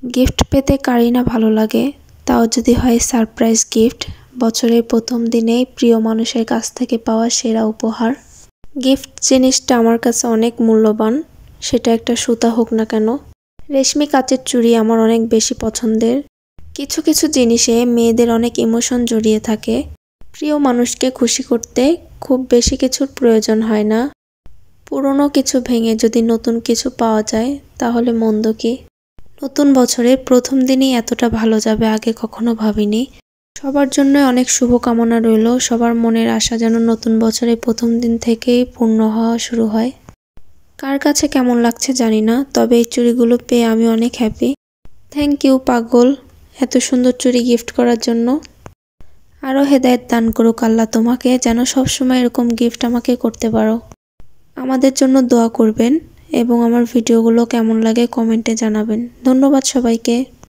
Gift পেতে কারই না ভালো লাগে, তাও যদি হয় সারপ্রাইজ গিফট। বছরের প্রথম দিনেই প্রিয় মানুষের কাছ থেকে পাওয়া সেরা উপহার। গিফট জিনিসটা আমার কাছে অনেক মূল্যবান, সেটা একটা সুতা হোক না কেন। রেশমি কাচের চুড়ি আমার অনেক বেশি পছন্দের। কিছু কিছু জিনিসে মেয়েদের অনেক ইমোশন জড়িয়ে থাকে। প্রিয় মানুষকে খুশি করতে খুব বেশি কিছুর প্রয়োজন হয় না। পুরনো কিছু ভেঙে যদি নতুন কিছু পাওয়া যায় তাহলে মন্দ কি। নতুন বছরের প্রথম দিনই এতটা ভালো যাবে আগে কখনো ভাবিনি। সবার জন্য অনেক শুভকামনা রইল। সবার মনের আশা যেন নতুন বছরের প্রথম দিন থেকেই পূর্ণ হওয়া শুরু হয়। কার কাছে কেমন লাগছে জানি না, তবে এই চুড়িগুলো পেয়ে আমি অনেক হ্যাপি। থ্যাংক ইউ পাগল, এত সুন্দর চুড়ি গিফট করার জন্য। আরও হেদায়েত দান করুক আল্লাহ তোমাকে, যেন সবসময় এরকম গিফট আমাকে করতে পারো। আমাদের জন্য দোয়া করবেন এবং আমার ভিডিওগুলো কেমন লাগে কমেন্টে জানাবেন। ধন্যবাদ সবাইকে।